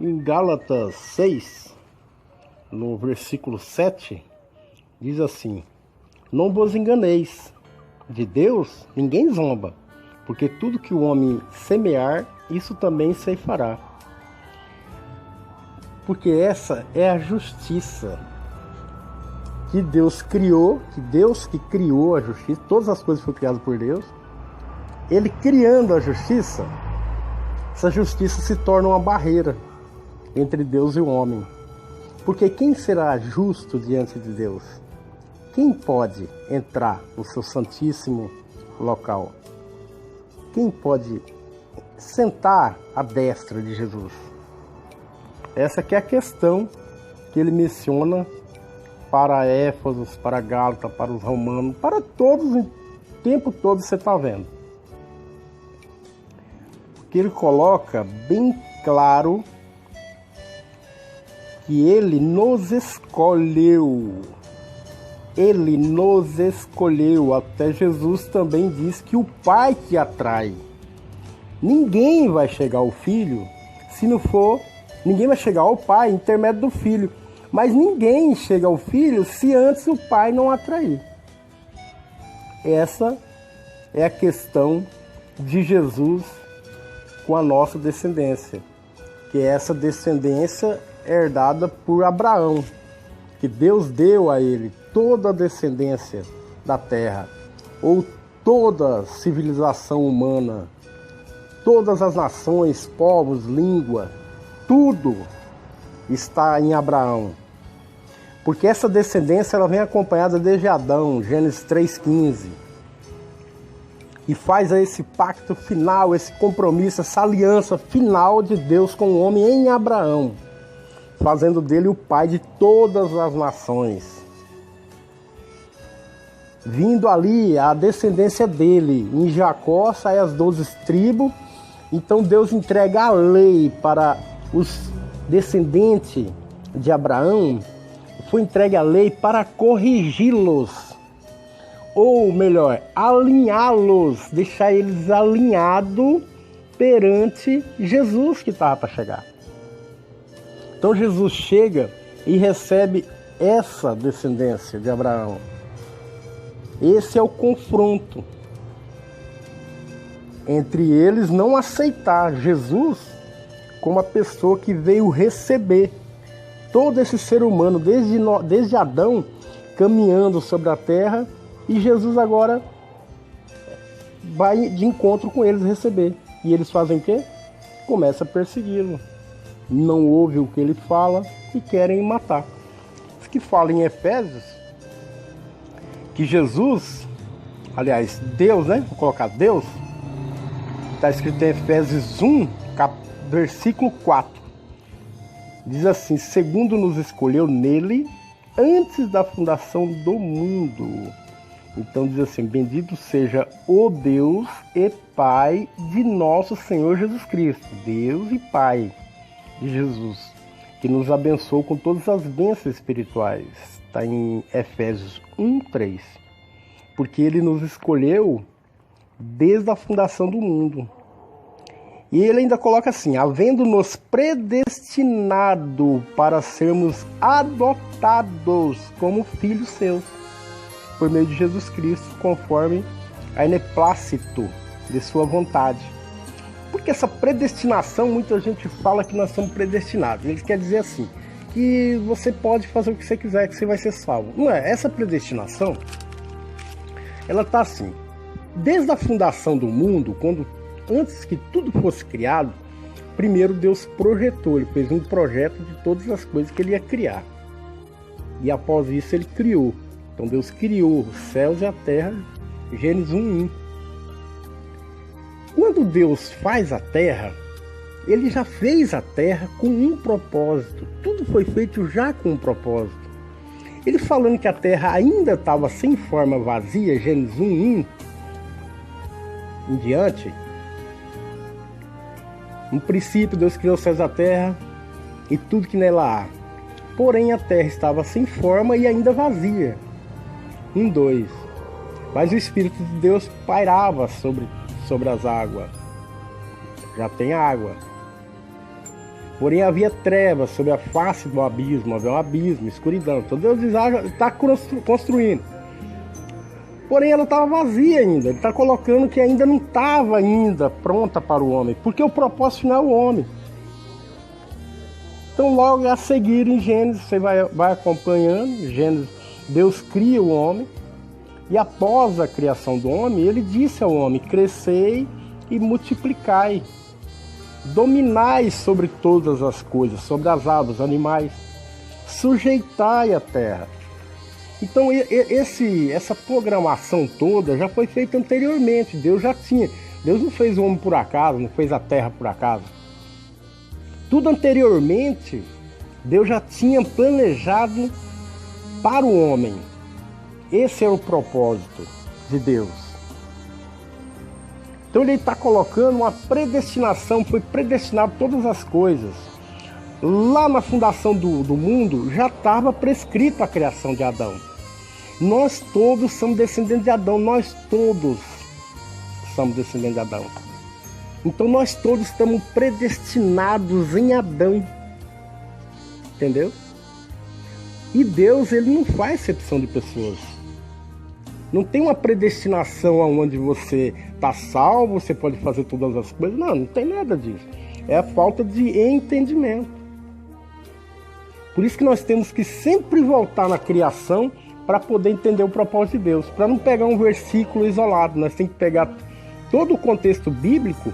Em Gálatas 6, no versículo 7, diz assim: Não vos enganeis, de Deus ninguém zomba, porque tudo que o homem semear, isso também ceifará. Porque essa é a justiça que Deus criou, que Deus que criou a justiça, todas as coisas foram criadas por Deus. Ele criando a justiça, essa justiça se torna uma barreira entre Deus e o homem. Porque quem será justo diante de Deus? Quem pode entrar no seu santíssimo local? Quem pode sentar à destra de Jesus? Essa que é a questão que ele menciona para Éfeso, para Gálatas, para os romanos, para todos, o tempo todo você está vendo. Porque ele coloca bem claro que ele nos escolheu. Ele nos escolheu. Até Jesus também diz que o Pai que atrai. Ninguém vai chegar ao Filho se não for... Ninguém vai chegar ao Pai intermédio do Filho. Mas ninguém chega ao Filho se antes o Pai não atrair. Essa é a questão de Jesus com a nossa descendência. Que é essa descendência herdada por Abraão. Que Deus deu a ele toda a descendência da terra. Ou toda a civilização humana. Todas as nações, povos, língua. Tudo está em Abraão. Porque essa descendência ela vem acompanhada desde Adão, Gênesis 3,15. E faz esse pacto final, esse compromisso, essa aliança final de Deus com o homem em Abraão. Fazendo dele o pai de todas as nações. Vindo ali a descendência dele. Em Jacó saem as 12 tribos. Então Deus entrega a lei para os descendentes de Abraão. Foi entregue a lei para corrigi-los. Ou melhor, alinhá-los. Deixar eles alinhados perante Jesus que estava para chegar. Então Jesus chega e recebe essa descendência de Abraão. Esse é o confronto entre eles não aceitar Jesus como a pessoa que veio receber todo esse ser humano desde Adão caminhando sobre a terra, e Jesus agora vai de encontro com eles receber. E eles fazem o quê? Começa a persegui-lo. Não ouve o que ele fala e querem matar. Isso que fala em Efésios que Jesus, aliás, Deus, né? Vou colocar Deus. Está escrito em Efésios 1, versículo 4. Diz assim: segundo nos escolheu nele antes da fundação do mundo. Então diz assim: bendito seja o Deus e Pai de nosso Senhor Jesus Cristo. Deus e Pai de Jesus, que nos abençoou com todas as bênçãos espirituais. Está em Efésios 1:3. Porque ele nos escolheu desde a fundação do mundo. E ele ainda coloca assim: havendo-nos predestinado para sermos adotados como filhos seus, por meio de Jesus Cristo, conforme a beneplácito de sua vontade. Porque essa predestinação, muita gente fala que nós somos predestinados. Ele quer dizer assim, que você pode fazer o que você quiser, que você vai ser salvo. Não é? Essa predestinação, ela está assim, desde a fundação do mundo, antes que tudo fosse criado, primeiro Deus projetou, ele fez um projeto de todas as coisas que ele ia criar. E após isso ele criou. Então Deus criou os céus e a terra, Gênesis 1:1. Quando Deus faz a terra, ele já fez a terra com um propósito. Tudo foi feito já com um propósito. Ele falando que a terra ainda estava sem forma, vazia, Gênesis 1:1 em diante. No princípio Deus criou os céus e a terra e tudo que nela há. Porém a terra estava sem forma e ainda vazia. 1:2. Mas o Espírito de Deus pairava sobre as águas. Já tem água. Porém havia trevas sobre a face do abismo, havia um abismo, escuridão. Então Deus está construindo. Porém ela estava vazia ainda, ele está colocando que ainda não estava ainda pronta para o homem, porque o propósito não é o homem. Então logo a seguir em Gênesis, você vai acompanhando, Gênesis, Deus cria o homem, e após a criação do homem, ele disse ao homem, crescei e multiplicai, dominai sobre todas as coisas, sobre as aves, animais, sujeitai a terra. Então essa programação toda já foi feita anteriormente, Deus não fez o homem por acaso, não fez a terra por acaso. Tudo anteriormente, Deus já tinha planejado para o homem. Esse era o propósito de Deus. Então ele está colocando uma predestinação, foi predestinado todas as coisas. Lá na fundação do mundo já estava prescrita a criação de Adão. Nós todos somos descendentes de Adão, nós todos somos descendentes de Adão. Então nós todos estamos predestinados em Adão. Entendeu? E Deus, ele não faz exceção de pessoas. Não tem uma predestinação onde você está salvo, você pode fazer todas as coisas. Não tem nada disso. É a falta de entendimento. Por isso que nós temos que sempre voltar na criação para poder entender o propósito de Deus. Para não pegar um versículo isolado. Nós temos que pegar todo o contexto bíblico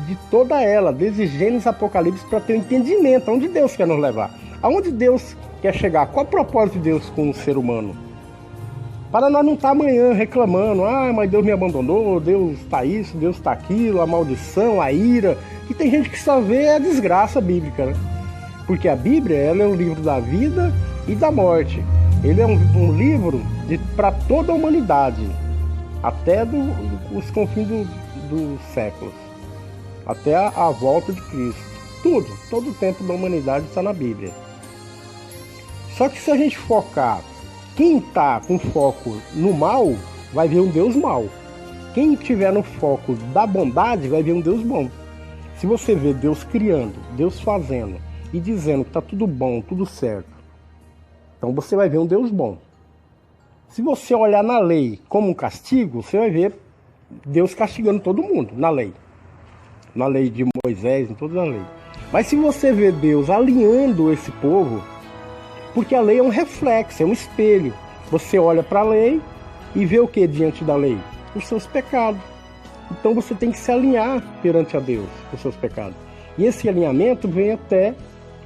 de toda ela, desde Gênesis, Apocalipse, para ter um entendimento. Aonde Deus quer nos levar? Aonde Deus quer chegar? Qual é o propósito de Deus com o ser humano? Para nós não estar amanhã reclamando, mas Deus me abandonou, Deus está isso, Deus está aquilo, a maldição, a ira. E tem gente que só vê a desgraça bíblica, né? Porque a Bíblia, ela é um livro da vida e da morte. Ele é um livro para toda a humanidade, até os confins dos séculos, até a volta de Cristo. Todo o tempo da humanidade está na Bíblia. Só que se a gente focar, quem está com foco no mal, vai ver um Deus mau. Quem estiver no foco da bondade, vai ver um Deus bom. Se você vê Deus criando, Deus fazendo e dizendo que está tudo bom, tudo certo, então você vai ver um Deus bom. Se você olhar na lei como um castigo, você vai ver Deus castigando todo mundo na lei. Na lei de Moisés, em todas as leis. Mas se você vê Deus alinhando esse povo, porque a lei é um reflexo, é um espelho. Você olha para a lei e vê o que diante da lei? Os seus pecados. Então você tem que se alinhar perante a Deus, os seus pecados. E esse alinhamento vem até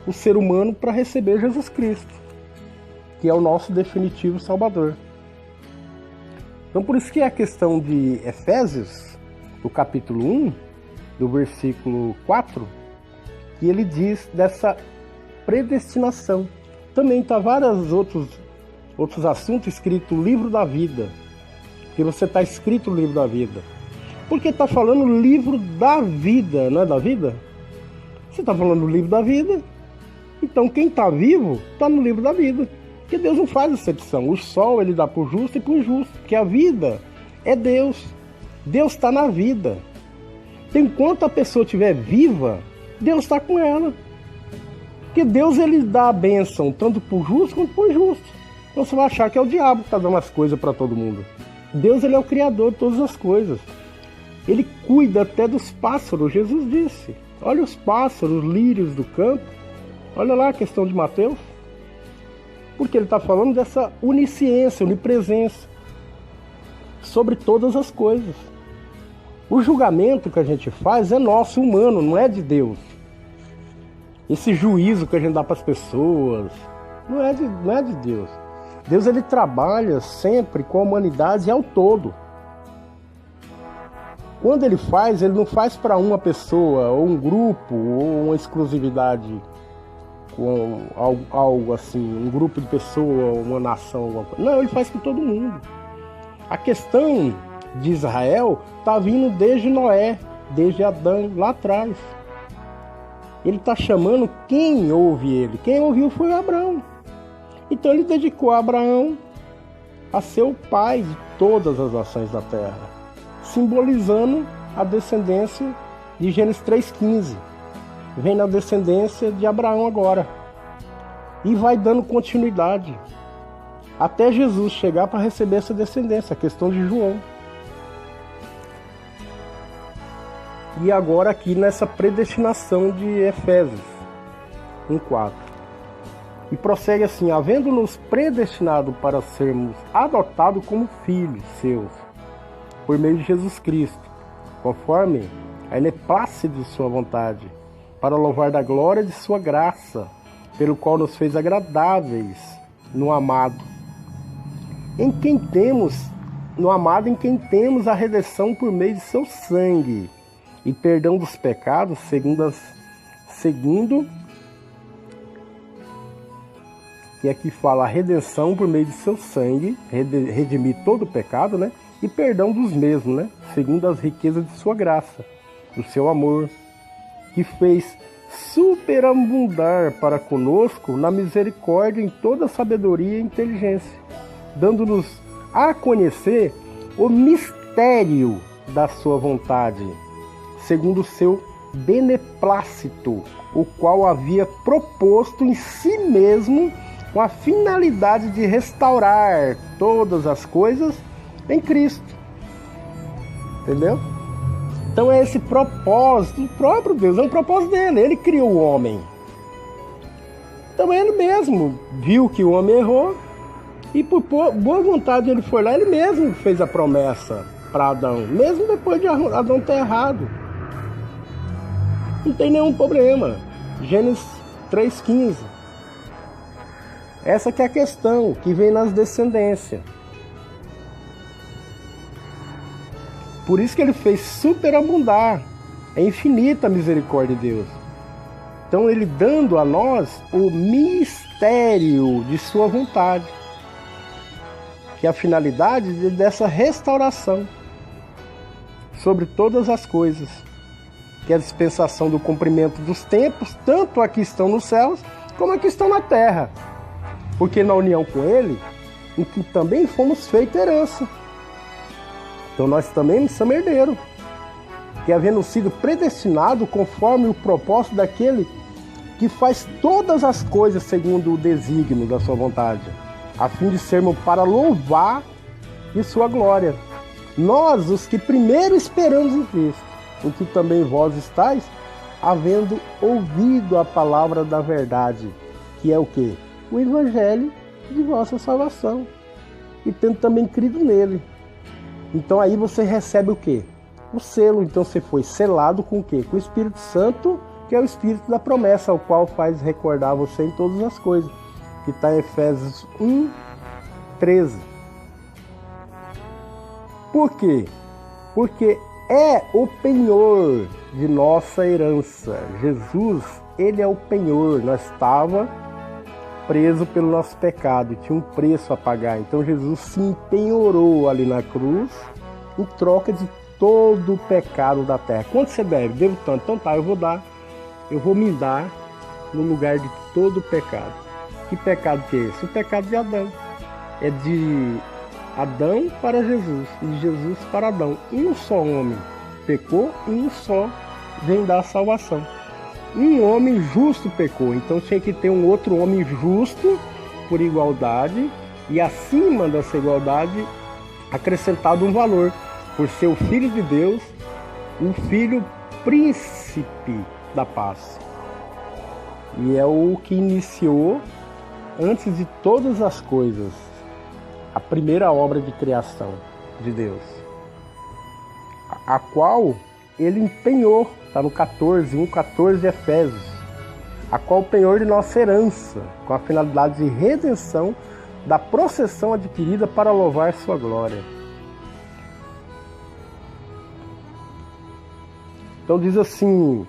o ser humano para receber Jesus Cristo, que é o nosso definitivo Salvador. Então por isso que a questão de Efésios, do capítulo 1, do versículo 4, que ele diz dessa predestinação. Também está vários outros assuntos escritos no livro da vida. Que você está escrito no livro da vida. Porque está falando livro da vida, não é da vida? Você está falando do livro da vida. Então quem está vivo está no livro da vida. Porque Deus não faz exceção. O sol ele dá para o justo e para o injusto. Porque a vida é Deus. Deus está na vida. Então, enquanto a pessoa estiver viva, Deus está com ela. Porque Deus ele dá a bênção tanto para o justo quanto para o injusto. Então você vai achar que é o diabo que está dando as coisas para todo mundo. Deus ele é o criador de todas as coisas. Ele cuida até dos pássaros. Jesus disse, olha os pássaros, os lírios do campo. Olha lá a questão de Mateus. Porque ele está falando dessa onisciência, onipresença sobre todas as coisas. O julgamento que a gente faz é nosso, humano, não é de Deus. Esse juízo que a gente dá para as pessoas não é de Deus. Deus ele trabalha sempre com a humanidade ao todo. Quando ele não faz para uma pessoa, ou um grupo, ou uma exclusividade, com algo assim, um grupo de pessoas, uma nação, alguma coisa. Não, ele faz com todo mundo. A questão de Israel está vindo desde Noé, desde Adão, lá atrás. Ele está chamando quem ouve ele. Quem ouviu foi Abraão. Então ele dedicou a Abraão a ser o pai de todas as nações da terra, simbolizando a descendência de Gênesis 3,15. vem na descendência de Abraão agora. E vai dando continuidade até Jesus chegar para receber essa descendência, a questão de João. E agora aqui nessa predestinação de Efésios 1:4. E prossegue assim: havendo-nos predestinado para sermos adotados como filhos seus, por meio de Jesus Cristo, conforme a beneplácito de sua vontade, para louvar da glória de sua graça, pelo qual nos fez agradáveis no amado, em quem temos a redenção por meio de seu sangue, e perdão dos pecados, segundo que aqui fala a redenção por meio de seu sangue, redimir todo o pecado, né? E perdão dos mesmos, né? Segundo as riquezas de sua graça, do seu amor, que fez superabundar para conosco na misericórdia em toda sabedoria e inteligência, dando-nos a conhecer o mistério da sua vontade, segundo o seu beneplácito, o qual havia proposto em si mesmo com a finalidade de restaurar todas as coisas em Cristo. Entendeu? Então é esse propósito do próprio Deus, é um propósito dele. Ele criou o homem. Então ele mesmo viu que o homem errou e por boa vontade ele foi lá, ele mesmo fez a promessa para Adão, mesmo depois de Adão ter errado. Não tem nenhum problema. Gênesis 3,15. Essa que é a questão que vem nas descendências. Por isso que ele fez superabundar. É infinita a misericórdia de Deus. Então ele dando a nós o mistério de sua vontade, que é a finalidade dessa restauração sobre todas as coisas, que é a dispensação do cumprimento dos tempos, tanto a que estão nos céus, como a que estão na terra. Porque na união com ele, em que também fomos feitos herança. Então nós também somos herdeiros, que havendo sido predestinado conforme o propósito daquele que faz todas as coisas segundo o desígnio da sua vontade, a fim de sermos para louvar de sua glória. Nós, os que primeiro esperamos em Cristo, o que também vós estáis, havendo ouvido a palavra da verdade, que é o quê? O evangelho de vossa salvação, e tendo também crido nele. Então aí você recebe o quê? O selo. Então você foi selado com o quê? Com o Espírito Santo, que é o Espírito da promessa, ao qual faz recordar você em todas as coisas, que está em Efésios 1:13. Por quê? Porque é o penhor de nossa herança. Jesus, ele é o penhor. Nós estávamos preso pelo nosso pecado, tinha um preço a pagar. Então Jesus se empenhorou ali na cruz em troca de todo o pecado da terra. Quanto você deve? Devo tanto. Então tá, eu vou me dar no lugar de todo o pecado. Que pecado que é esse? O pecado de Adão. É de Adão para Jesus e de Jesus para Adão. Um só homem pecou e um só vem dar a salvação. Um homem justo pecou, então tinha que ter um outro homem justo por igualdade, e acima dessa igualdade acrescentado um valor, por ser o Filho de Deus, um filho príncipe da paz. E é o que iniciou, antes de todas as coisas, a primeira obra de criação de Deus, a qual ele empenhou. Está no 1:14 de Efésios, a qual o penhor de nossa herança, com a finalidade de redenção da possessão adquirida para louvar sua glória. Então diz assim: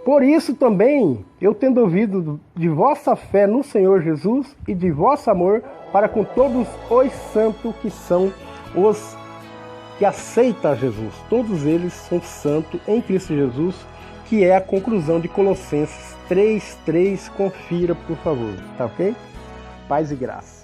por isso também, eu tendo ouvido de vossa fé no Senhor Jesus e de vosso amor para com todos os santos que são os que aceita Jesus, todos eles são santos em Cristo Jesus, que é a conclusão de Colossenses 3:3, confira por favor, tá ok? Paz e graça.